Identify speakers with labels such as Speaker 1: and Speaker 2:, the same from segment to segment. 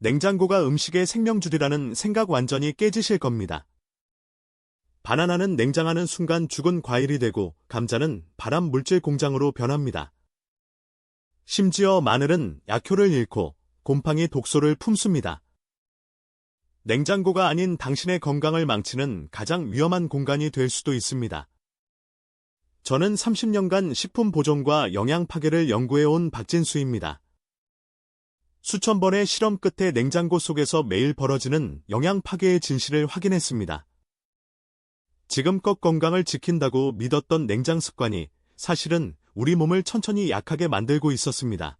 Speaker 1: 냉장고가 음식의 생명줄이라는 생각 완전히 깨지실 겁니다. 바나나는 냉장하는 순간 죽은 과일이 되고 감자는 발암 물질 공장으로 변합니다. 심지어 마늘은 약효를 잃고 곰팡이 독소를 품습니다. 냉장고가 아닌 당신의 건강을 망치는 가장 위험한 공간이 될 수도 있습니다. 저는 30년간 식품 보존과 영양 파괴를 연구해온 박진수입니다. 수천 번의 실험 끝에 냉장고 속에서 매일 벌어지는 영양 파괴의 진실을 확인했습니다. 지금껏 건강을 지킨다고 믿었던 냉장 습관이 사실은 우리 몸을 천천히 약하게 만들고 있었습니다.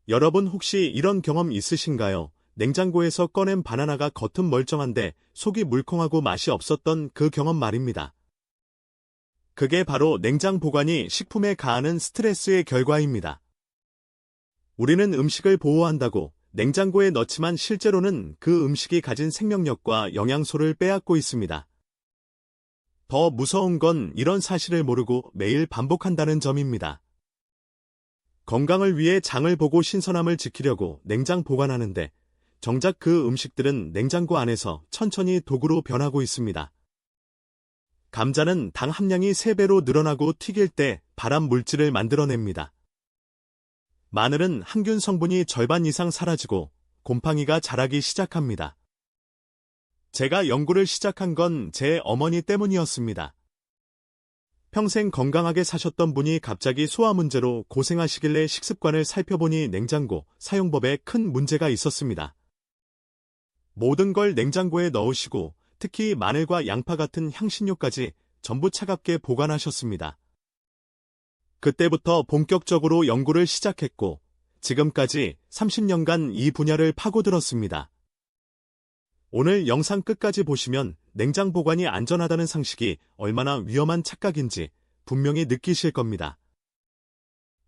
Speaker 1: 여러분 혹시 이런 경험 있으신가요? 냉장고에서 꺼낸 바나나가 겉은 멀쩡한데 속이 물컹하고 맛이 없었던 그 경험 말입니다. 그게 바로 냉장 보관이 식품에 가하는 스트레스의 결과입니다. 우리는 음식을 보호한다고 냉장고에 넣지만 실제로는 그 음식이 가진 생명력과 영양소를 빼앗고 있습니다. 더 무서운 건 이런 사실을 모르고 매일 반복한다는 점입니다. 건강을 위해 장을 보고 신선함을 지키려고 냉장 보관하는데 정작 그 음식들은 냉장고 안에서 천천히 독으로 변하고 있습니다. 감자는 당 함량이 3배로 늘어나고 튀길 때 발암 물질을 만들어냅니다. 마늘은 항균 성분이 절반 이상 사라지고 곰팡이가 자라기 시작합니다. 제가 연구를 시작한 건 제 어머니 때문이었습니다. 평생 건강하게 사셨던 분이 갑자기 소화 문제로 고생하시길래 식습관을 살펴보니 냉장고 사용법에 큰 문제가 있었습니다. 모든 걸 냉장고에 넣으시고 특히 마늘과 양파 같은 향신료까지 전부 차갑게 보관하셨습니다. 그때부터 본격적으로 연구를 시작했고 지금까지 30년간 이 분야를 파고들었습니다. 오늘 영상 끝까지 보시면 냉장 보관이 안전하다는 상식이 얼마나 위험한 착각인지 분명히 느끼실 겁니다.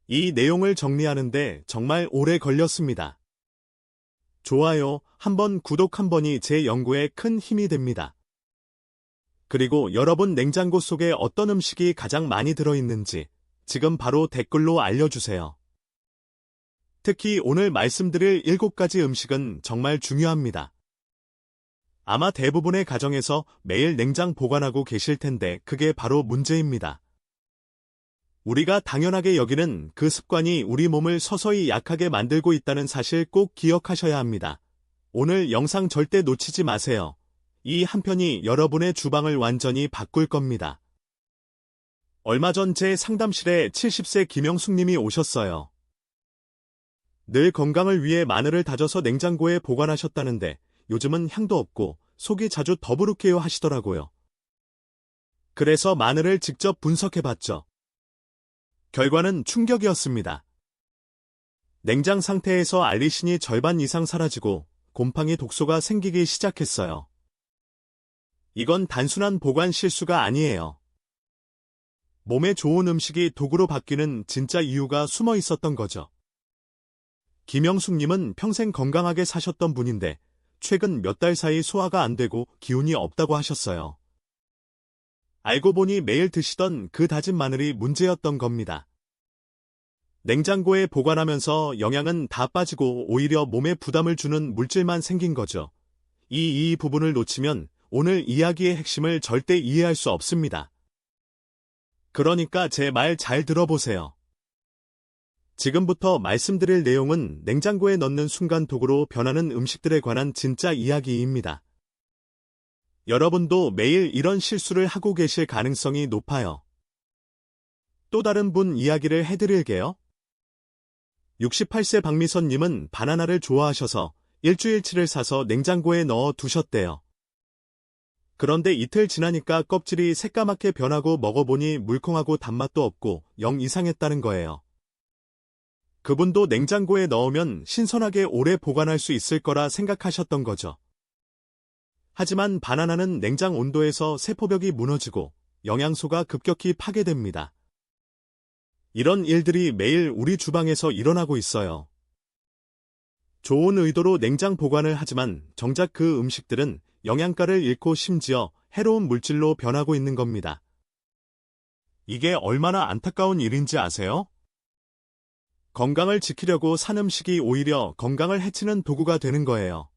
Speaker 1: 이 내용을 정리하는데 정말 오래 걸렸습니다. 좋아요 한 번, 구독 한 번이 제 연구에 큰 힘이 됩니다. 그리고 여러분 냉장고 속에 어떤 음식이 가장 많이 들어있는지 지금 바로 댓글로 알려주세요. 특히 오늘 말씀드릴 7가지 음식은 정말 중요합니다. 아마 대부분의 가정에서 매일 냉장 보관하고 계실 텐데 그게 바로 문제입니다. 우리가 당연하게 여기는 그 습관이 우리 몸을 서서히 약하게 만들고 있다는 사실 꼭 기억하셔야 합니다. 오늘 영상 절대 놓치지 마세요. 이 한 편이 여러분의 주방을 완전히 바꿀 겁니다. 얼마 전 제 상담실에 70세 김영숙 님이 오셨어요. 늘 건강을 위해 마늘을 다져서 냉장고에 보관하셨다는데 요즘은 향도 없고 속이 자주 더부룩해요 하시더라고요. 그래서 마늘을 직접 분석해봤죠. 결과는 충격이었습니다. 냉장 상태에서 알리신이 절반 이상 사라지고 곰팡이 독소가 생기기 시작했어요. 이건 단순한 보관 실수가 아니에요. 몸에 좋은 음식이 독으로 바뀌는 진짜 이유가 숨어 있었던 거죠. 김영숙님은 평생 건강하게 사셨던 분인데 최근 몇 달 사이 소화가 안 되고 기운이 없다고 하셨어요. 알고 보니 매일 드시던 그 다진 마늘이 문제였던 겁니다. 냉장고에 보관하면서 영양은 다 빠지고 오히려 몸에 부담을 주는 물질만 생긴 거죠. 이 부분을 놓치면 오늘 이야기의 핵심을 절대 이해할 수 없습니다. 그러니까 제 말 잘 들어보세요. 지금부터 말씀드릴 내용은 냉장고에 넣는 순간 독으로 변하는 음식들에 관한 진짜 이야기입니다. 여러분도 매일 이런 실수를 하고 계실 가능성이 높아요. 또 다른 분 이야기를 해드릴게요. 68세 박미선님은 바나나를 좋아하셔서 일주일치를 사서 냉장고에 넣어 두셨대요. 그런데 이틀 지나니까 껍질이 새까맣게 변하고 먹어보니 물컹하고 단맛도 없고 영 이상했다는 거예요. 그분도 냉장고에 넣으면 신선하게 오래 보관할 수 있을 거라 생각하셨던 거죠. 하지만 바나나는 냉장 온도에서 세포벽이 무너지고 영양소가 급격히 파괴됩니다. 이런 일들이 매일 우리 주방에서 일어나고 있어요. 좋은 의도로 냉장 보관을 하지만 정작 그 음식들은 영양가를 잃고 심지어 해로운 물질로 변하고 있는 겁니다. 이게 얼마나 안타까운 일인지 아세요? 건강을 지키려고 산 음식이 오히려 건강을 해치는 도구가 되는 거예요.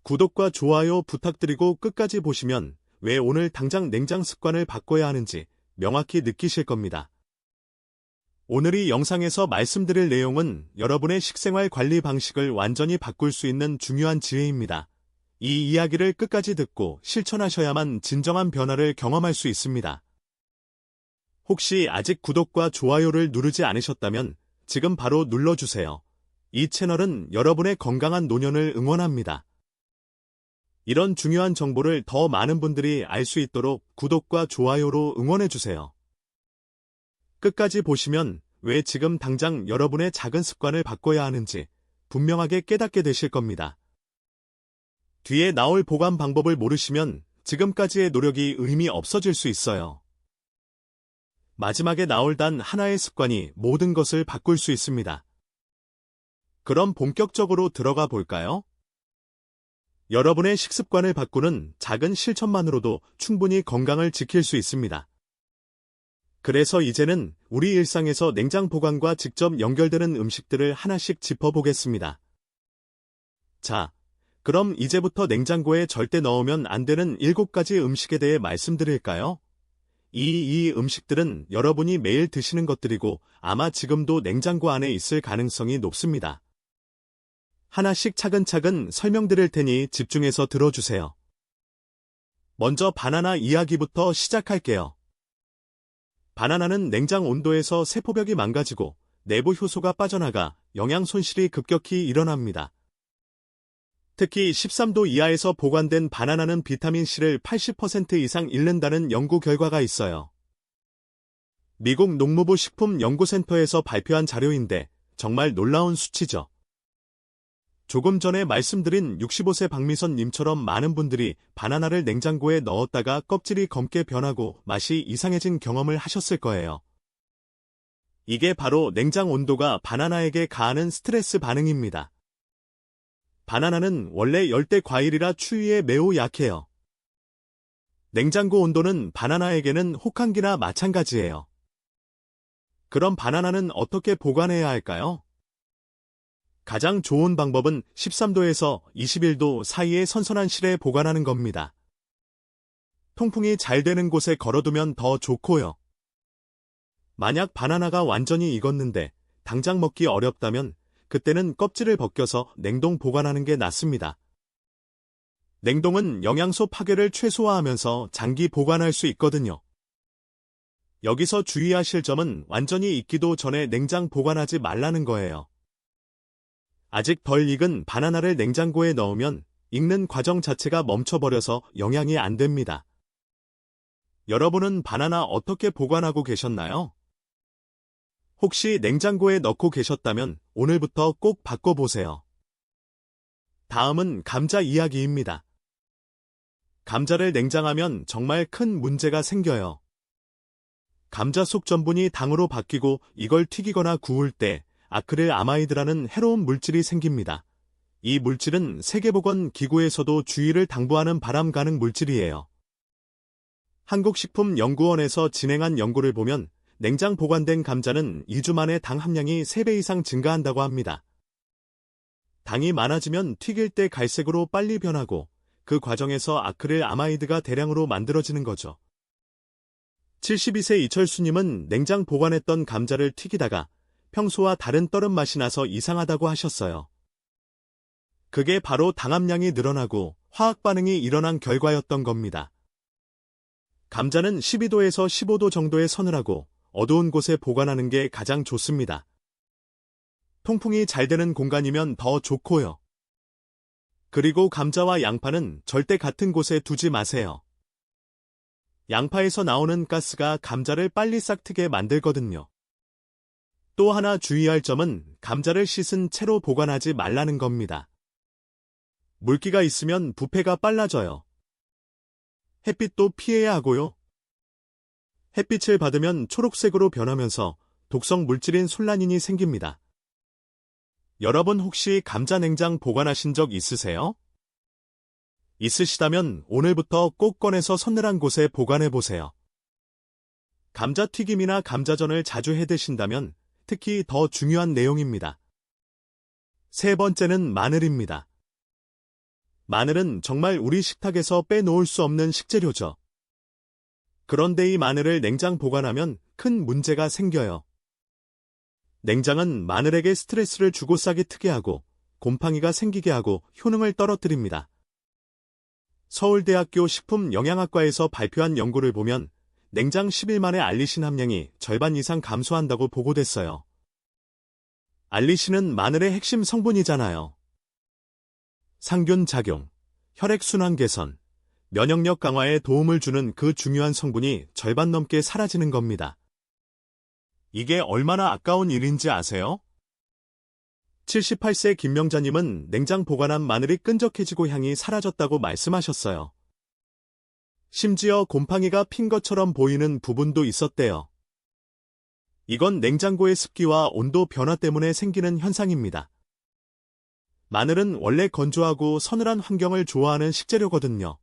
Speaker 1: 구독과 좋아요 부탁드리고 끝까지 보시면 왜 오늘 당장 냉장 습관을 바꿔야 하는지 명확히 느끼실 겁니다. 오늘 이 영상에서 말씀드릴 내용은 여러분의 식생활 관리 방식을 완전히 바꿀 수 있는 중요한 지혜입니다. 이 이야기를 끝까지 듣고 실천하셔야만 진정한 변화를 경험할 수 있습니다. 혹시 아직 구독과 좋아요를 누르지 않으셨다면 지금 바로 눌러주세요. 이 채널은 여러분의 건강한 노년을 응원합니다. 이런 중요한 정보를 더 많은 분들이 알 수 있도록 구독과 좋아요로 응원해주세요. 끝까지 보시면 왜 지금 당장 여러분의 작은 습관을 바꿔야 하는지 분명하게 깨닫게 되실 겁니다. 뒤에 나올 보관 방법을 모르시면 지금까지의 노력이 의미 없어질 수 있어요. 마지막에 나올 단 하나의 습관이 모든 것을 바꿀 수 있습니다. 그럼 본격적으로 들어가 볼까요? 여러분의 식습관을 바꾸는 작은 실천만으로도 충분히 건강을 지킬 수 있습니다. 그래서 이제는 우리 일상에서 냉장 보관과 직접 연결되는 음식들을 하나씩 짚어보겠습니다. 자, 그럼 이제부터 냉장고에 절대 넣으면 안 되는 7가지 음식에 대해 말씀드릴까요? 이 음식들은 여러분이 매일 드시는 것들이고 아마 지금도 냉장고 안에 있을 가능성이 높습니다. 하나씩 차근차근 설명드릴 테니 집중해서 들어주세요. 먼저 바나나 이야기부터 시작할게요. 바나나는 냉장 온도에서 세포벽이 망가지고 내부 효소가 빠져나가 영양 손실이 급격히 일어납니다. 특히 13도 이하에서 보관된 바나나는 비타민C를 80% 이상 잃는다는 연구 결과가 있어요. 미국 농무부 식품연구센터에서 발표한 자료인데 정말 놀라운 수치죠. 조금 전에 말씀드린 65세 박미선님처럼 많은 분들이 바나나를 냉장고에 넣었다가 껍질이 검게 변하고 맛이 이상해진 경험을 하셨을 거예요. 이게 바로 냉장 온도가 바나나에게 가하는 스트레스 반응입니다. 바나나는 원래 열대 과일이라 추위에 매우 약해요. 냉장고 온도는 바나나에게는 혹한기나 마찬가지예요. 그럼 바나나는 어떻게 보관해야 할까요? 가장 좋은 방법은 13도에서 21도 사이의 선선한 실에 보관하는 겁니다. 통풍이 잘 되는 곳에 걸어두면 더 좋고요. 만약 바나나가 완전히 익었는데 당장 먹기 어렵다면 그때는 껍질을 벗겨서 냉동 보관하는 게 낫습니다. 냉동은 영양소 파괴를 최소화하면서 장기 보관할 수 있거든요. 여기서 주의하실 점은 완전히 익기도 전에 냉장 보관하지 말라는 거예요. 아직 덜 익은 바나나를 냉장고에 넣으면 익는 과정 자체가 멈춰버려서 영양이 안 됩니다. 여러분은 바나나 어떻게 보관하고 계셨나요? 혹시 냉장고에 넣고 계셨다면 오늘부터 꼭 바꿔보세요. 다음은 감자 이야기입니다. 감자를 냉장하면 정말 큰 문제가 생겨요. 감자 속 전분이 당으로 바뀌고 이걸 튀기거나 구울 때 아크릴아마이드라는 해로운 물질이 생깁니다. 이 물질은 세계보건기구에서도 주의를 당부하는 바람 가능 물질이에요. 한국식품연구원에서 진행한 연구를 보면 냉장 보관된 감자는 2주 만에 당 함량이 3배 이상 증가한다고 합니다. 당이 많아지면 튀길 때 갈색으로 빨리 변하고 그 과정에서 아크릴아마이드가 대량으로 만들어지는 거죠. 72세 이철수님은 냉장 보관했던 감자를 튀기다가 평소와 다른 떨은 맛이 나서 이상하다고 하셨어요. 그게 바로 당 함량이 늘어나고 화학 반응이 일어난 결과였던 겁니다. 감자는 12도에서 15도 정도의 서늘하고 어두운 곳에 보관하는 게 가장 좋습니다. 통풍이 잘 되는 공간이면 더 좋고요. 그리고 감자와 양파는 절대 같은 곳에 두지 마세요. 양파에서 나오는 가스가 감자를 빨리 싹트게 만들거든요. 또 하나 주의할 점은 감자를 씻은 채로 보관하지 말라는 겁니다. 물기가 있으면 부패가 빨라져요. 햇빛도 피해야 하고요. 햇빛을 받으면 초록색으로 변하면서 독성 물질인 솔라닌이 생깁니다. 여러분 혹시 감자 냉장 보관하신 적 있으세요? 있으시다면 오늘부터 꼭 꺼내서 서늘한 곳에 보관해보세요. 감자튀김이나 감자전을 자주 해 드신다면 특히 더 중요한 내용입니다. 세 번째는 마늘입니다. 마늘은 정말 우리 식탁에서 빼놓을 수 없는 식재료죠. 그런데 이 마늘을 냉장 보관하면 큰 문제가 생겨요. 냉장은 마늘에게 스트레스를 주고 싹이 트게 하고 곰팡이가 생기게 하고 효능을 떨어뜨립니다. 서울대학교 식품영양학과에서 발표한 연구를 보면 냉장 10일 만에 알리신 함량이 절반 이상 감소한다고 보고됐어요. 알리신은 마늘의 핵심 성분이잖아요. 상균 작용, 혈액순환 개선, 면역력 강화에 도움을 주는 그 중요한 성분이 절반 넘게 사라지는 겁니다. 이게 얼마나 아까운 일인지 아세요? 78세 김명자님은 냉장 보관한 마늘이 끈적해지고 향이 사라졌다고 말씀하셨어요. 심지어 곰팡이가 핀 것처럼 보이는 부분도 있었대요. 이건 냉장고의 습기와 온도 변화 때문에 생기는 현상입니다. 마늘은 원래 건조하고 서늘한 환경을 좋아하는 식재료거든요.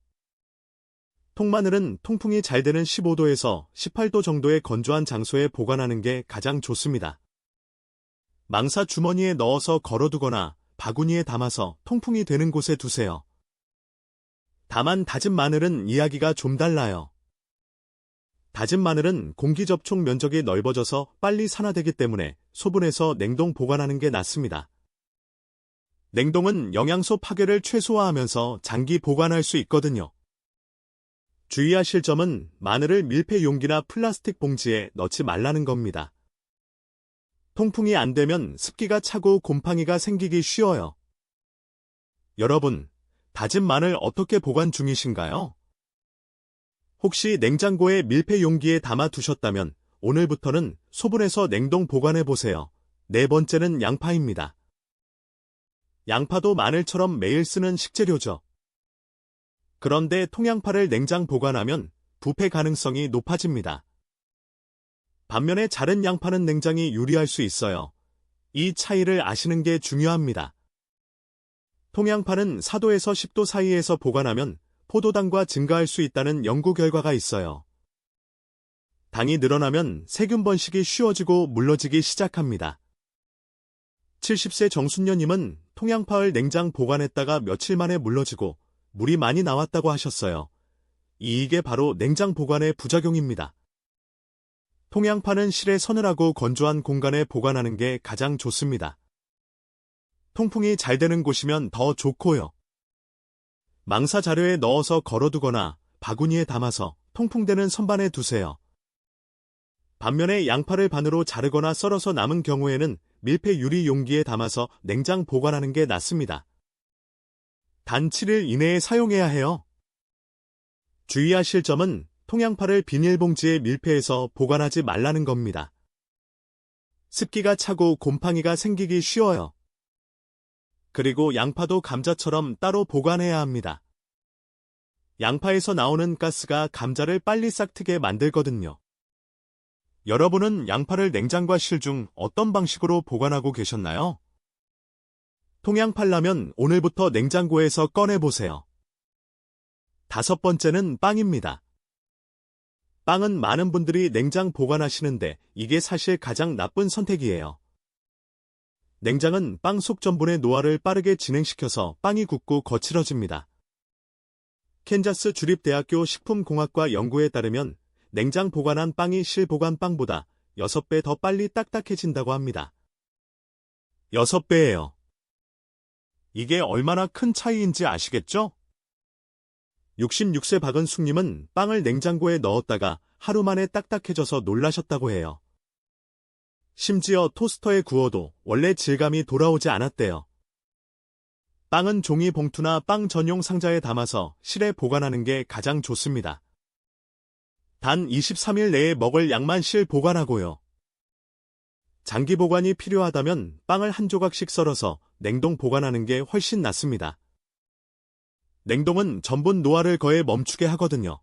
Speaker 1: 통마늘은 통풍이 잘 되는 15도에서 18도 정도의 건조한 장소에 보관하는 게 가장 좋습니다. 망사 주머니에 넣어서 걸어두거나 바구니에 담아서 통풍이 되는 곳에 두세요. 다만 다진 마늘은 이야기가 좀 달라요. 다진 마늘은 공기 접촉 면적이 넓어져서 빨리 산화되기 때문에 소분해서 냉동 보관하는 게 낫습니다. 냉동은 영양소 파괴를 최소화하면서 장기 보관할 수 있거든요. 주의하실 점은 마늘을 밀폐 용기나 플라스틱 봉지에 넣지 말라는 겁니다. 통풍이 안 되면 습기가 차고 곰팡이가 생기기 쉬워요. 여러분, 다진 마늘 어떻게 보관 중이신가요? 혹시 냉장고에 밀폐 용기에 담아 두셨다면 오늘부터는 소분해서 냉동 보관해 보세요. 네 번째는 양파입니다. 양파도 마늘처럼 매일 쓰는 식재료죠. 그런데 통양파를 냉장 보관하면 부패 가능성이 높아집니다. 반면에 자른 양파는 냉장이 유리할 수 있어요. 이 차이를 아시는 게 중요합니다. 통양파는 4도에서 10도 사이에서 보관하면 포도당과 증가할 수 있다는 연구 결과가 있어요. 당이 늘어나면 세균 번식이 쉬워지고 물러지기 시작합니다. 70세 정순녀님은 통양파를 냉장 보관했다가 며칠 만에 물러지고 물이 많이 나왔다고 하셨어요. 이게 바로 냉장 보관의 부작용입니다. 통양파는 실에 서늘하고 건조한 공간에 보관하는 게 가장 좋습니다. 통풍이 잘 되는 곳이면 더 좋고요. 망사 자료에 넣어서 걸어두거나 바구니에 담아서 통풍되는 선반에 두세요. 반면에 양파를 반으로 자르거나 썰어서 남은 경우에는 밀폐 유리 용기에 담아서 냉장 보관하는 게 낫습니다. 단 7일 이내에 사용해야 해요. 주의하실 점은 통양파를 비닐봉지에 밀폐해서 보관하지 말라는 겁니다. 습기가 차고 곰팡이가 생기기 쉬워요. 그리고 양파도 감자처럼 따로 보관해야 합니다. 양파에서 나오는 가스가 감자를 빨리 싹트게 만들거든요. 여러분은 양파를 냉장과 실 중 어떤 방식으로 보관하고 계셨나요? 통양파라면 오늘부터 냉장고에서 꺼내보세요. 다섯 번째는 빵입니다. 빵은 많은 분들이 냉장 보관하시는데 이게 사실 가장 나쁜 선택이에요. 냉장은 빵 속 전분의 노화를 빠르게 진행시켜서 빵이 굳고 거칠어집니다. 캔자스 주립대학교 식품공학과 연구에 따르면 냉장 보관한 빵이 실 보관 빵보다 6배 더 빨리 딱딱해진다고 합니다. 6배예요. 이게 얼마나 큰 차이인지 아시겠죠? 66세 박은숙님은 빵을 냉장고에 넣었다가 하루 만에 딱딱해져서 놀라셨다고 해요. 심지어 토스터에 구워도 원래 질감이 돌아오지 않았대요. 빵은 종이 봉투나 빵 전용 상자에 담아서 실에 보관하는 게 가장 좋습니다. 단 23일 내에 먹을 양만 실 보관하고요. 장기 보관이 필요하다면 빵을 한 조각씩 썰어서 냉동 보관하는 게 훨씬 낫습니다. 냉동은 전분 노화를 거의 멈추게 하거든요.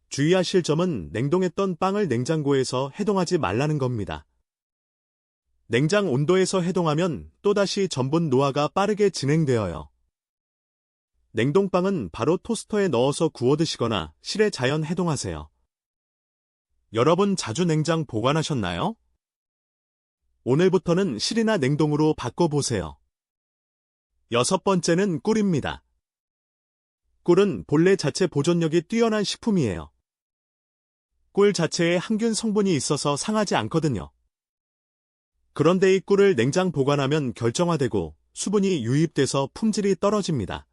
Speaker 1: 주의하실 점은 냉동했던 빵을 냉장고에서 해동하지 말라는 겁니다. 냉장 온도에서 해동하면 또다시 전분 노화가 빠르게 진행되어요. 냉동빵은 바로 토스터에 넣어서 구워 드시거나 실에 자연 해동하세요. 여러분 자주 냉장 보관하셨나요? 오늘부터는 실이나 냉동으로 바꿔보세요. 6번째는 꿀입니다. 꿀은 본래 자체 보존력이 뛰어난 식품이에요. 꿀 자체에 항균 성분이 있어서 상하지 않거든요. 그런데 이 꿀을 냉장 보관하면 결정화되고 수분이 유입돼서 품질이 떨어집니다.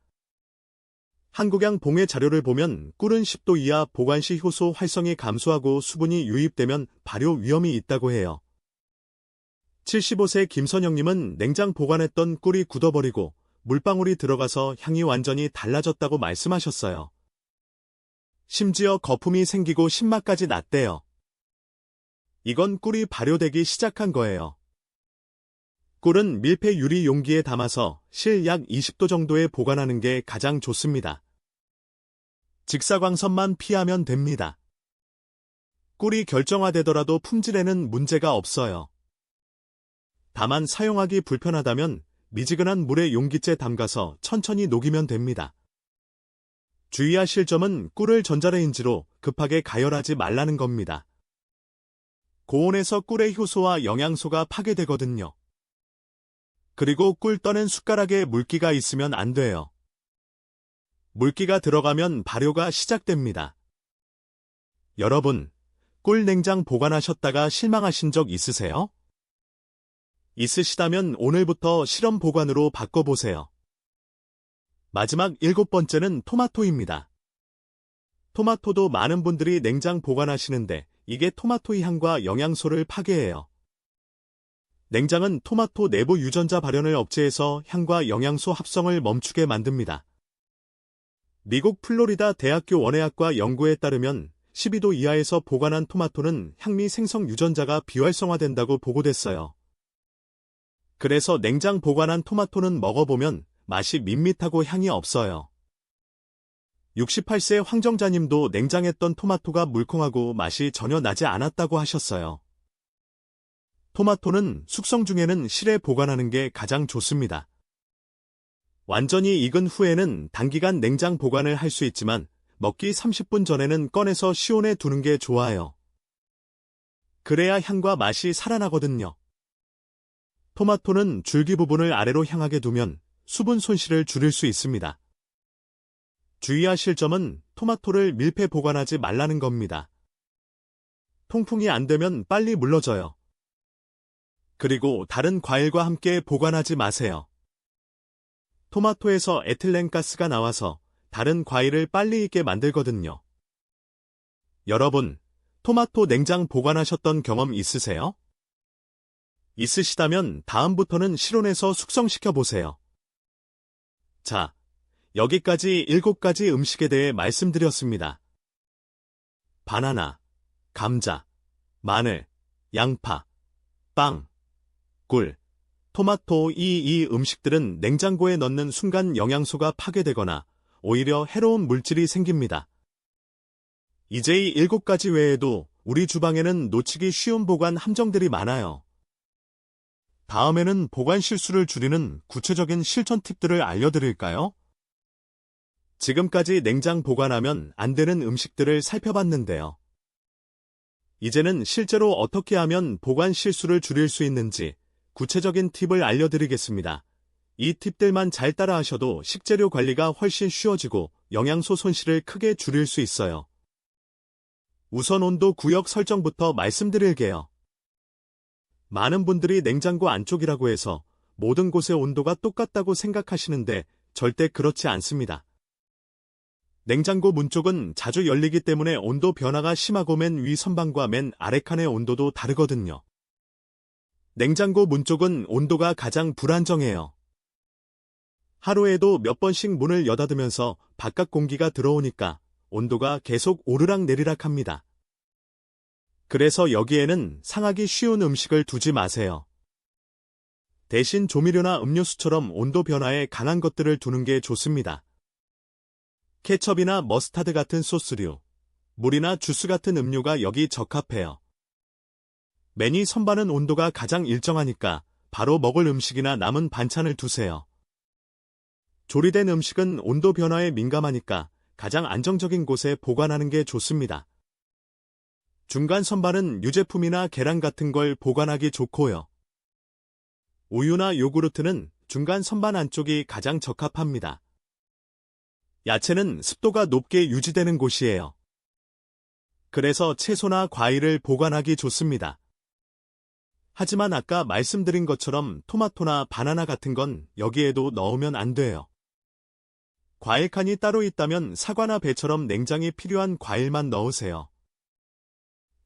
Speaker 1: 한국양 봉해 자료를 보면 꿀은 10도 이하 보관 시 효소 활성이 감소하고 수분이 유입되면 발효 위험이 있다고 해요. 75세 김선영님은 냉장 보관했던 꿀이 굳어버리고 물방울이 들어가서 향이 완전히 달라졌다고 말씀하셨어요. 심지어 거품이 생기고 신맛까지 났대요. 이건 꿀이 발효되기 시작한 거예요. 꿀은 밀폐 유리 용기에 담아서 실 약 20도 정도에 보관하는 게 가장 좋습니다. 직사광선만 피하면 됩니다. 꿀이 결정화되더라도 품질에는 문제가 없어요. 다만 사용하기 불편하다면 미지근한 물에 용기째 담가서 천천히 녹이면 됩니다. 주의하실 점은 꿀을 전자레인지로 급하게 가열하지 말라는 겁니다. 고온에서 꿀의 효소와 영양소가 파괴되거든요. 그리고 꿀 떠낸 숟가락에 물기가 있으면 안 돼요. 물기가 들어가면 발효가 시작됩니다. 여러분, 꿀 냉장 보관하셨다가 실망하신 적 있으세요? 있으시다면 오늘부터 실험 보관으로 바꿔보세요. 마지막 7번째는 토마토입니다. 토마토도 많은 분들이 냉장 보관하시는데 이게 토마토의 향과 영양소를 파괴해요. 냉장은 토마토 내부 유전자 발현을 억제해서 향과 영양소 합성을 멈추게 만듭니다. 미국 플로리다 대학교 원예학과 연구에 따르면 12도 이하에서 보관한 토마토는 향미 생성 유전자가 비활성화된다고 보고됐어요. 그래서 냉장 보관한 토마토는 먹어보면 맛이 밋밋하고 향이 없어요. 68세 황정자님도 냉장했던 토마토가 물컹하고 맛이 전혀 나지 않았다고 하셨어요. 토마토는 숙성 중에는 실에 보관하는 게 가장 좋습니다. 완전히 익은 후에는 단기간 냉장 보관을 할 수 있지만 먹기 30분 전에는 꺼내서 시온에 두는 게 좋아요. 그래야 향과 맛이 살아나거든요. 토마토는 줄기 부분을 아래로 향하게 두면 수분 손실을 줄일 수 있습니다. 주의하실 점은 토마토를 밀폐 보관하지 말라는 겁니다. 통풍이 안 되면 빨리 물러져요. 그리고 다른 과일과 함께 보관하지 마세요. 토마토에서 에틸렌가스가 나와서 다른 과일을 빨리 익게 만들거든요. 여러분, 토마토 냉장 보관하셨던 경험 있으세요? 있으시다면 다음부터는 실온에서 숙성시켜 보세요. 자, 여기까지 7가지 음식에 대해 말씀드렸습니다. 바나나, 감자, 마늘, 양파, 빵, 꿀, 토마토 이 음식들은 냉장고에 넣는 순간 영양소가 파괴되거나 오히려 해로운 물질이 생깁니다. 이제 이 7가지 외에도 우리 주방에는 놓치기 쉬운 보관 함정들이 많아요. 다음에는 보관 실수를 줄이는 구체적인 실천 팁들을 알려드릴까요? 지금까지 냉장 보관하면 안 되는 음식들을 살펴봤는데요. 이제는 실제로 어떻게 하면 보관 실수를 줄일 수 있는지 구체적인 팁을 알려드리겠습니다. 이 팁들만 잘 따라하셔도 식재료 관리가 훨씬 쉬워지고 영양소 손실을 크게 줄일 수 있어요. 우선 온도 구역 설정부터 말씀드릴게요. 많은 분들이 냉장고 안쪽이라고 해서 모든 곳의 온도가 똑같다고 생각하시는데 절대 그렇지 않습니다. 냉장고 문 쪽은 자주 열리기 때문에 온도 변화가 심하고 맨 위 선반과 맨 아래 칸의 온도도 다르거든요. 냉장고 문 쪽은 온도가 가장 불안정해요. 하루에도 몇 번씩 문을 여닫으면서 바깥 공기가 들어오니까 온도가 계속 오르락내리락 합니다. 그래서 여기에는 상하기 쉬운 음식을 두지 마세요. 대신 조미료나 음료수처럼 온도 변화에 강한 것들을 두는 게 좋습니다. 케첩이나 머스타드 같은 소스류, 물이나 주스 같은 음료가 여기 적합해요. 맨 위 선반은 온도가 가장 일정하니까 바로 먹을 음식이나 남은 반찬을 두세요. 조리된 음식은 온도 변화에 민감하니까 가장 안정적인 곳에 보관하는 게 좋습니다. 중간 선반은 유제품이나 계란 같은 걸 보관하기 좋고요. 우유나 요구르트는 중간 선반 안쪽이 가장 적합합니다. 야채는 습도가 높게 유지되는 곳이에요. 그래서 채소나 과일을 보관하기 좋습니다. 하지만 아까 말씀드린 것처럼 토마토나 바나나 같은 건 여기에도 넣으면 안 돼요. 과일 칸이 따로 있다면 사과나 배처럼 냉장이 필요한 과일만 넣으세요.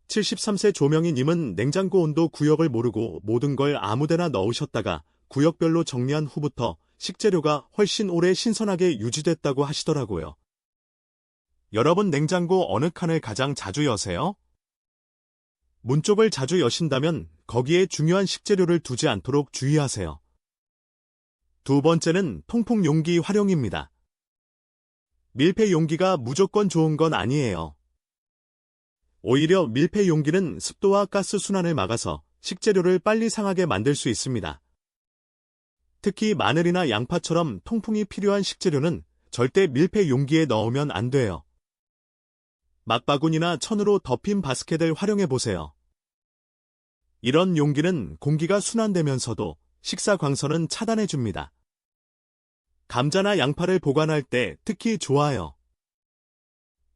Speaker 1: 73세 조명희님은 냉장고 온도 구역을 모르고 모든 걸 아무데나 넣으셨다가 구역별로 정리한 후부터 식재료가 훨씬 오래 신선하게 유지됐다고 하시더라고요. 여러분 냉장고 어느 칸을 가장 자주 여세요? 문 쪽을 자주 여신다면 거기에 중요한 식재료를 두지 않도록 주의하세요. 두 번째는 통풍 용기 활용입니다. 밀폐 용기가 무조건 좋은 건 아니에요. 오히려 밀폐 용기는 습도와 가스 순환을 막아서 식재료를 빨리 상하게 만들 수 있습니다. 특히 마늘이나 양파처럼 통풍이 필요한 식재료는 절대 밀폐 용기에 넣으면 안 돼요. 막바구니나 천으로 덮인 바스켓을 활용해 보세요. 이런 용기는 공기가 순환되면서도 식사 광선은 차단해 줍니다. 감자나 양파를 보관할 때 특히 좋아요.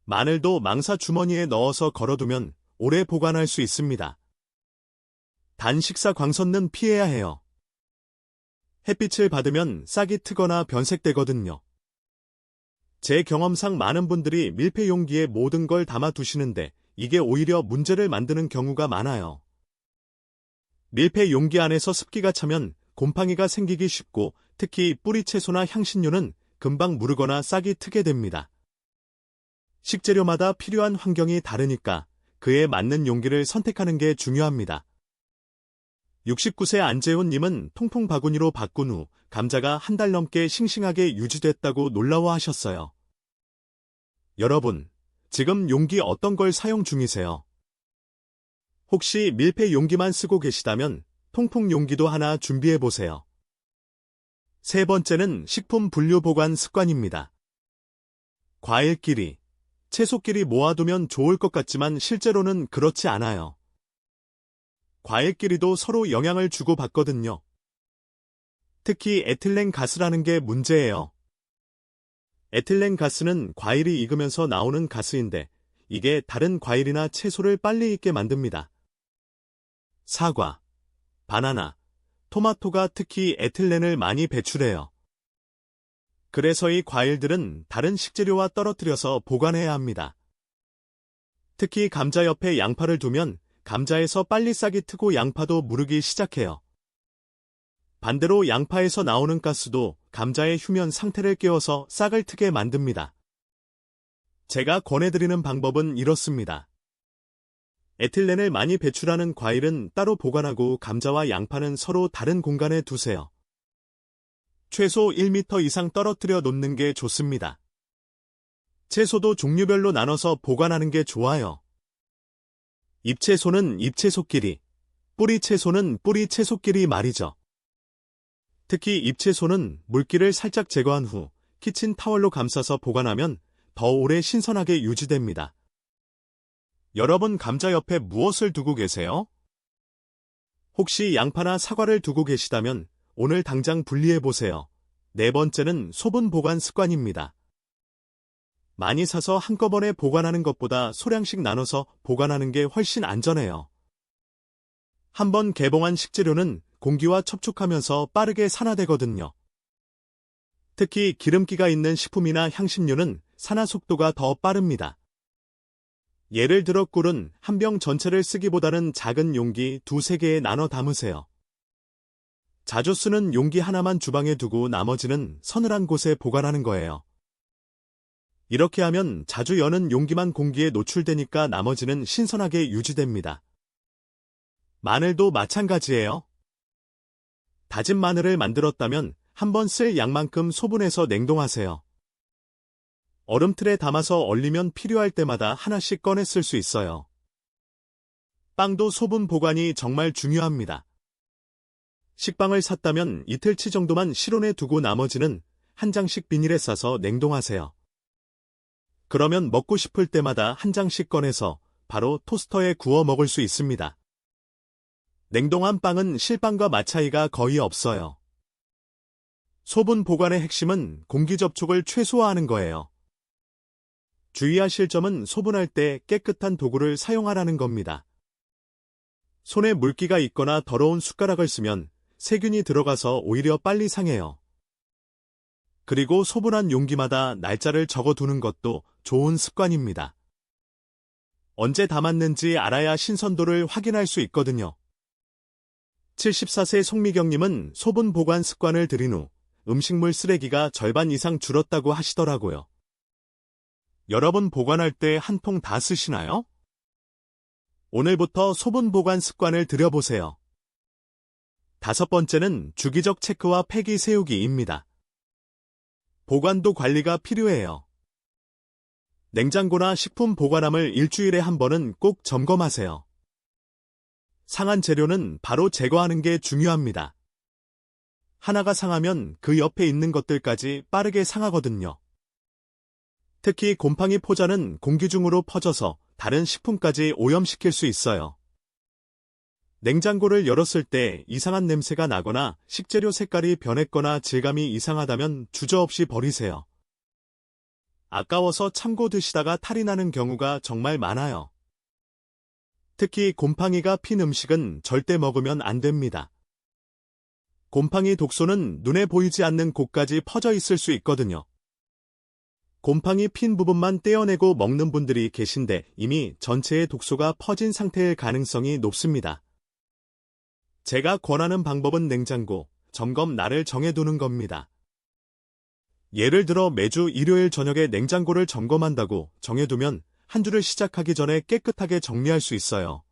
Speaker 1: 마늘도 망사 주머니에 넣어서 걸어두면 오래 보관할 수 있습니다. 단 식사 광선은 피해야 해요. 햇빛을 받으면 싹이 트거나 변색되거든요. 제 경험상 많은 분들이 밀폐 용기에 모든 걸 담아 두시는데 이게 오히려 문제를 만드는 경우가 많아요. 밀폐 용기 안에서 습기가 차면 곰팡이가 생기기 쉽고 특히 뿌리 채소나 향신료는 금방 무르거나 싹이 트게 됩니다. 식재료마다 필요한 환경이 다르니까 그에 맞는 용기를 선택하는 게 중요합니다. 69세 안재훈님은 통풍 바구니로 바꾼 후 감자가 한 달 넘게 싱싱하게 유지됐다고 놀라워하셨어요. 여러분, 지금 용기 어떤 걸 사용 중이세요? 혹시 밀폐 용기만 쓰고 계시다면 통풍 용기도 하나 준비해보세요. 세 번째는 식품 분류 보관 습관입니다. 과일끼리, 채소끼리 모아두면 좋을 것 같지만 실제로는 그렇지 않아요. 과일끼리도 서로 영향을 주고받거든요. 특히 에틸렌 가스라는 게 문제예요. 에틸렌 가스는 과일이 익으면서 나오는 가스인데 이게 다른 과일이나 채소를 빨리 익게 만듭니다. 사과, 바나나, 토마토가 특히 에틸렌을 많이 배출해요. 그래서 이 과일들은 다른 식재료와 떨어뜨려서 보관해야 합니다. 특히 감자 옆에 양파를 두면 감자에서 빨리 싹이 트고 양파도 무르기 시작해요. 반대로 양파에서 나오는 가스도 감자의 휴면 상태를 깨워서 싹을 트게 만듭니다. 제가 권해드리는 방법은 이렇습니다. 에틸렌을 많이 배출하는 과일은 따로 보관하고 감자와 양파는 서로 다른 공간에 두세요. 최소 1m 이상 떨어뜨려 놓는 게 좋습니다. 채소도 종류별로 나눠서 보관하는 게 좋아요. 잎채소는 잎채소끼리, 뿌리채소는 뿌리채소끼리 말이죠. 특히 잎채소는 물기를 살짝 제거한 후 키친타월로 감싸서 보관하면 더 오래 신선하게 유지됩니다. 여러분 감자 옆에 무엇을 두고 계세요? 혹시 양파나 사과를 두고 계시다면 오늘 당장 분리해보세요. 네 번째는 소분 보관 습관입니다. 많이 사서 한꺼번에 보관하는 것보다 소량씩 나눠서 보관하는 게 훨씬 안전해요. 한번 개봉한 식재료는 공기와 접촉하면서 빠르게 산화되거든요. 특히 기름기가 있는 식품이나 향신료는 산화 속도가 더 빠릅니다. 예를 들어 꿀은 한 병 전체를 쓰기보다는 작은 용기 2-3개에 나눠 담으세요. 자주 쓰는 용기 하나만 주방에 두고 나머지는 서늘한 곳에 보관하는 거예요. 이렇게 하면 자주 여는 용기만 공기에 노출되니까 나머지는 신선하게 유지됩니다. 마늘도 마찬가지예요. 다진 마늘을 만들었다면 한번 쓸 양만큼 소분해서 냉동하세요. 얼음틀에 담아서 얼리면 필요할 때마다 하나씩 꺼내 쓸 수 있어요. 빵도 소분 보관이 정말 중요합니다. 식빵을 샀다면 이틀치 정도만 실온에 두고 나머지는 한 장씩 비닐에 싸서 냉동하세요. 그러면 먹고 싶을 때마다 한 장씩 꺼내서 바로 토스터에 구워 먹을 수 있습니다. 냉동한 빵은 실빵과 맛 차이가 거의 없어요. 소분 보관의 핵심은 공기 접촉을 최소화하는 거예요. 주의하실 점은 소분할 때 깨끗한 도구를 사용하라는 겁니다. 손에 물기가 있거나 더러운 숟가락을 쓰면 세균이 들어가서 오히려 빨리 상해요. 그리고 소분한 용기마다 날짜를 적어두는 것도 좋은 습관입니다. 언제 담았는지 알아야 신선도를 확인할 수 있거든요. 74세 송미경님은 소분 보관 습관을 들인 후 음식물 쓰레기가 절반 이상 줄었다고 하시더라고요. 여러분 보관할 때 한 통 다 쓰시나요? 오늘부터 소분 보관 습관을 들여보세요. 5번째는 주기적 체크와 폐기 세우기입니다. 보관도 관리가 필요해요. 냉장고나 식품 보관함을 일주일에 한 번은 꼭 점검하세요. 상한 재료는 바로 제거하는 게 중요합니다. 하나가 상하면 그 옆에 있는 것들까지 빠르게 상하거든요. 특히 곰팡이 포자는 공기 중으로 퍼져서 다른 식품까지 오염시킬 수 있어요. 냉장고를 열었을 때 이상한 냄새가 나거나 식재료 색깔이 변했거나 질감이 이상하다면 주저없이 버리세요. 아까워서 참고 드시다가 탈이 나는 경우가 정말 많아요. 특히 곰팡이가 핀 음식은 절대 먹으면 안 됩니다. 곰팡이 독소는 눈에 보이지 않는 곳까지 퍼져 있을 수 있거든요. 곰팡이 핀 부분만 떼어내고 먹는 분들이 계신데 이미 전체의 독소가 퍼진 상태일 가능성이 높습니다. 제가 권하는 방법은 냉장고 점검 날을 정해두는 겁니다. 예를 들어 매주 일요일 저녁에 냉장고를 점검한다고 정해두면 한 주를 시작하기 전에 깨끗하게 정리할 수 있어요.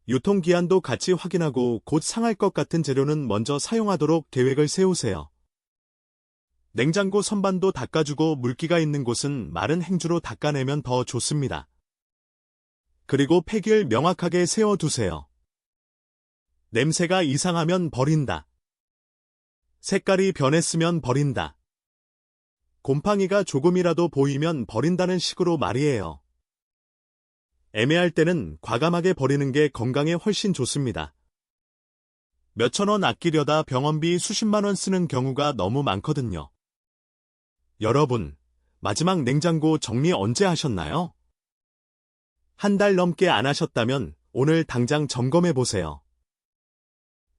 Speaker 1: 유통기한도 같이 확인하고 곧 상할 것 같은 재료는 먼저 사용하도록 계획을 세우세요. 냉장고 선반도 닦아주고 물기가 있는 곳은 마른 행주로 닦아내면 더 좋습니다. 그리고 폐기를 명확하게 세워두세요. 냄새가 이상하면 버린다. 색깔이 변했으면 버린다. 곰팡이가 조금이라도 보이면 버린다는 식으로 말이에요. 애매할 때는 과감하게 버리는 게 건강에 훨씬 좋습니다. 몇천 원 아끼려다 병원비 수십만 원 쓰는 경우가 너무 많거든요. 여러분, 마지막 냉장고 정리 언제 하셨나요? 한 달 넘게 안 하셨다면 오늘 당장 점검해 보세요.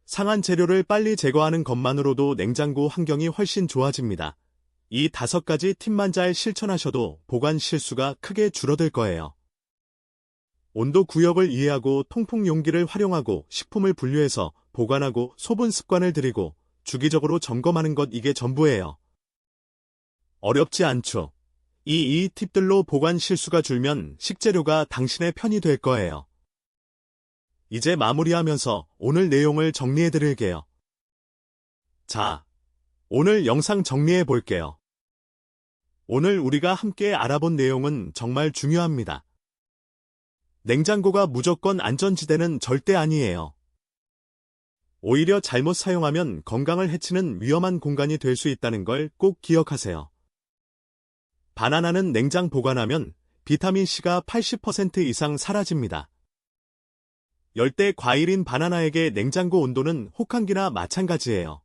Speaker 1: 상한 재료를 빨리 제거하는 것만으로도 냉장고 환경이 훨씬 좋아집니다. 이 5가지 팁만 잘 실천하셔도 보관 실수가 크게 줄어들 거예요. 온도 구역을 이해하고 통풍 용기를 활용하고 식품을 분류해서 보관하고 소분 습관을 들이고 주기적으로 점검하는 것 이게 전부예요. 어렵지 않죠? 이 팁들로 보관 실수가 줄면 식재료가 당신의 편이 될 거예요. 이제 마무리하면서 오늘 내용을 정리해 드릴게요. 자, 오늘 영상 정리해 볼게요. 오늘 우리가 함께 알아본 내용은 정말 중요합니다. 냉장고가 무조건 안전지대는 절대 아니에요. 오히려 잘못 사용하면 건강을 해치는 위험한 공간이 될 수 있다는 걸 꼭 기억하세요. 바나나는 냉장 보관하면 비타민C가 80% 이상 사라집니다. 열대 과일인 바나나에게 냉장고 온도는 혹한기나 마찬가지예요.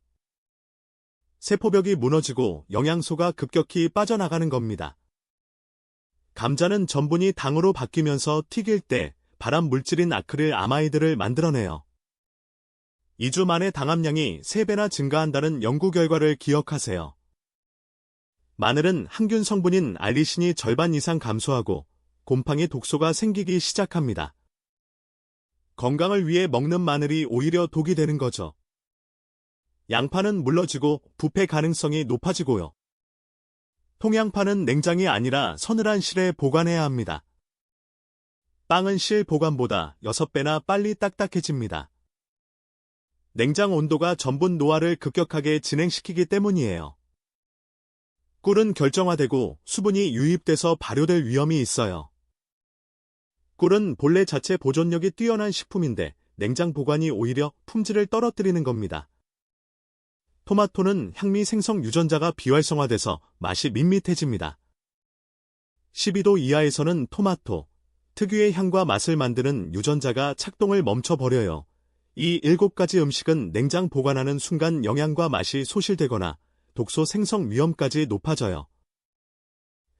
Speaker 1: 세포벽이 무너지고 영양소가 급격히 빠져나가는 겁니다. 감자는 전분이 당으로 바뀌면서 튀길 때 발암 물질인 아크릴 아마이드를 만들어내요. 2주 만에 당함량이 3배나 증가한다는 연구 결과를 기억하세요. 마늘은 항균 성분인 알리신이 절반 이상 감소하고 곰팡이 독소가 생기기 시작합니다. 건강을 위해 먹는 마늘이 오히려 독이 되는 거죠. 양파는 물러지고 부패 가능성이 높아지고요. 통양파는 냉장이 아니라 서늘한 실에 보관해야 합니다. 빵은 실 보관보다 6배나 빨리 딱딱해집니다. 냉장 온도가 전분 노화를 급격하게 진행시키기 때문이에요. 꿀은 결정화되고 수분이 유입돼서 발효될 위험이 있어요. 꿀은 본래 자체 보존력이 뛰어난 식품인데 냉장 보관이 오히려 품질을 떨어뜨리는 겁니다. 토마토는 향미 생성 유전자가 비활성화돼서 맛이 밋밋해집니다. 12도 이하에서는 토마토 특유의 향과 맛을 만드는 유전자가 작동을 멈춰버려요. 이 7가지 음식은 냉장 보관하는 순간 영양과 맛이 소실되거나 독소 생성 위험까지 높아져요.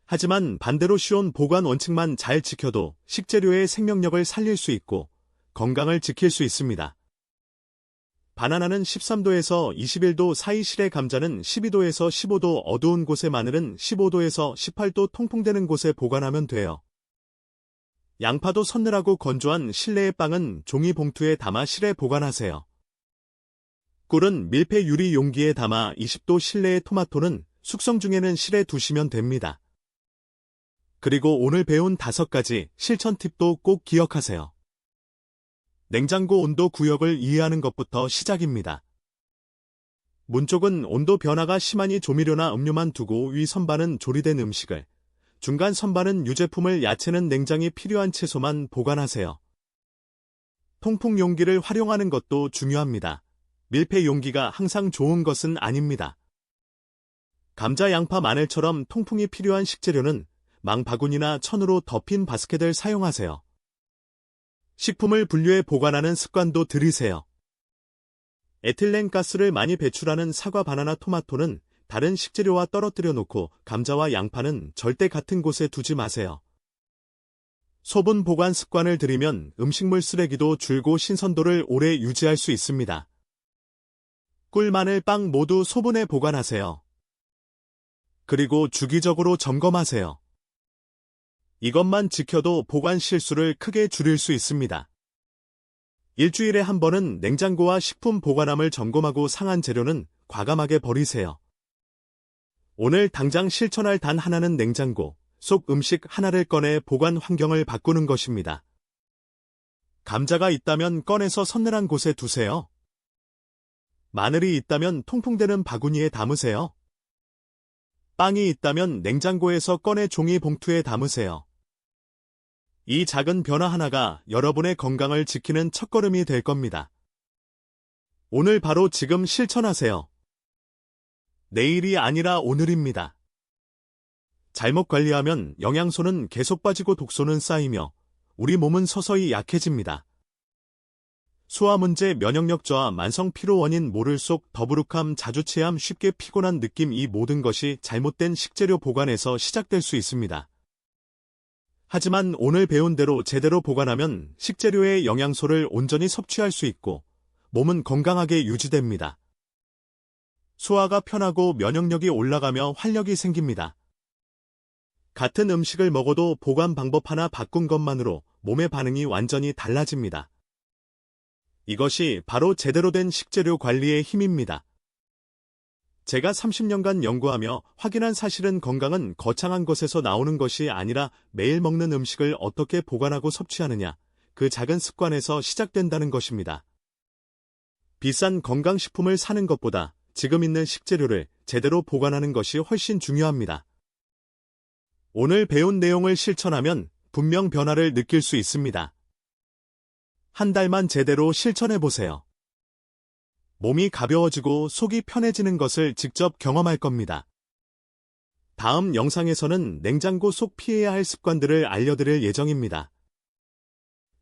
Speaker 1: 하지만 반대로 쉬운 보관 원칙만 잘 지켜도 식재료의 생명력을 살릴 수 있고 건강을 지킬 수 있습니다. 바나나는 13도에서 21도 사이 실의 감자는 12도에서 15도 어두운 곳에 마늘은 15도에서 18도 통풍되는 곳에 보관하면 돼요. 양파도 서늘하고 건조한 실내의 빵은 종이 봉투에 담아 실에 보관하세요. 꿀은 밀폐 유리 용기에 담아 20도 실내의 토마토는 숙성 중에는 실에 두시면 됩니다. 그리고 오늘 배운 5가지 실천 팁도 꼭 기억하세요. 냉장고 온도 구역을 이해하는 것부터 시작입니다. 문 쪽은 온도 변화가 심하니 조미료나 음료만 두고 위 선반은 조리된 음식을, 중간 선반은 유제품을 야채는 냉장이 필요한 채소만 보관하세요. 통풍 용기를 활용하는 것도 중요합니다. 밀폐 용기가 항상 좋은 것은 아닙니다. 감자, 양파, 마늘처럼 통풍이 필요한 식재료는 망바구니나 천으로 덮인 바스켓을 사용하세요. 식품을 분류해 보관하는 습관도 들이세요. 에틸렌 가스를 많이 배출하는 사과, 바나나, 토마토는 다른 식재료와 떨어뜨려 놓고 감자와 양파는 절대 같은 곳에 두지 마세요. 소분 보관 습관을 들이면 음식물 쓰레기도 줄고 신선도를 오래 유지할 수 있습니다. 꿀, 마늘, 빵 모두 소분해 보관하세요. 그리고 주기적으로 점검하세요. 이것만 지켜도 보관 실수를 크게 줄일 수 있습니다. 일주일에 한 번은 냉장고와 식품 보관함을 점검하고 상한 재료는 과감하게 버리세요. 오늘 당장 실천할 단 하나는 냉장고 속 음식 하나를 꺼내 보관 환경을 바꾸는 것입니다. 감자가 있다면 꺼내서 서늘한 곳에 두세요. 마늘이 있다면 통풍되는 바구니에 담으세요. 빵이 있다면 냉장고에서 꺼내 종이 봉투에 담으세요. 이 작은 변화 하나가 여러분의 건강을 지키는 첫걸음이 될 겁니다. 오늘 바로 지금 실천하세요. 내일이 아니라 오늘입니다. 잘못 관리하면 영양소는 계속 빠지고 독소는 쌓이며 우리 몸은 서서히 약해집니다. 소화 문제, 면역력 저하, 만성 피로 원인 모를 속 더부룩함, 자주 체함, 쉽게 피곤한 느낌, 이 모든 것이 잘못된 식재료 보관에서 시작될 수 있습니다. 하지만 오늘 배운 대로 제대로 보관하면 식재료의 영양소를 온전히 섭취할 수 있고 몸은 건강하게 유지됩니다. 소화가 편하고 면역력이 올라가며 활력이 생깁니다. 같은 음식을 먹어도 보관 방법 하나 바꾼 것만으로 몸의 반응이 완전히 달라집니다. 이것이 바로 제대로 된 식재료 관리의 힘입니다. 제가 30년간 연구하며 확인한 사실은 건강은 거창한 것에서 나오는 것이 아니라 매일 먹는 음식을 어떻게 보관하고 섭취하느냐, 그 작은 습관에서 시작된다는 것입니다. 비싼 건강식품을 사는 것보다 지금 있는 식재료를 제대로 보관하는 것이 훨씬 중요합니다. 오늘 배운 내용을 실천하면 분명 변화를 느낄 수 있습니다. 한 달만 제대로 실천해보세요. 몸이 가벼워지고 속이 편해지는 것을 직접 경험할 겁니다. 다음 영상에서는 냉장고 속 피해야 할 습관들을 알려드릴 예정입니다.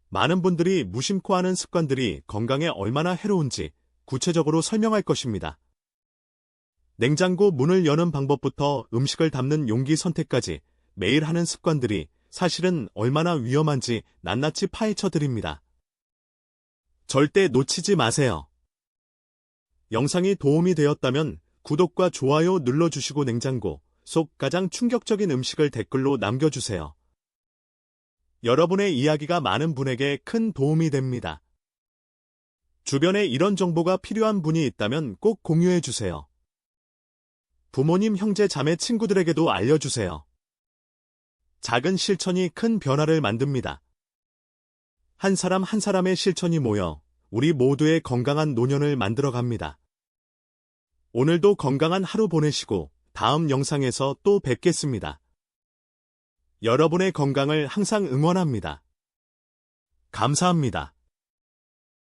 Speaker 1: 많은 분들이 무심코 하는 습관들이 건강에 얼마나 해로운지 구체적으로 설명할 것입니다. 냉장고 문을 여는 방법부터 음식을 담는 용기 선택까지 매일 하는 습관들이 사실은 얼마나 위험한지 낱낱이 파헤쳐 드립니다. 절대 놓치지 마세요. 영상이 도움이 되었다면 구독과 좋아요 눌러주시고 냉장고 속 가장 충격적인 음식을 댓글로 남겨주세요. 여러분의 이야기가 많은 분에게 큰 도움이 됩니다. 주변에 이런 정보가 필요한 분이 있다면 꼭 공유해주세요. 부모님, 형제, 자매, 친구들에게도 알려주세요. 작은 실천이 큰 변화를 만듭니다. 한 사람 한 사람의 실천이 모여 우리 모두의 건강한 노년을 만들어갑니다. 오늘도 건강한 하루 보내시고 다음 영상에서 또 뵙겠습니다. 여러분의 건강을 항상 응원합니다. 감사합니다.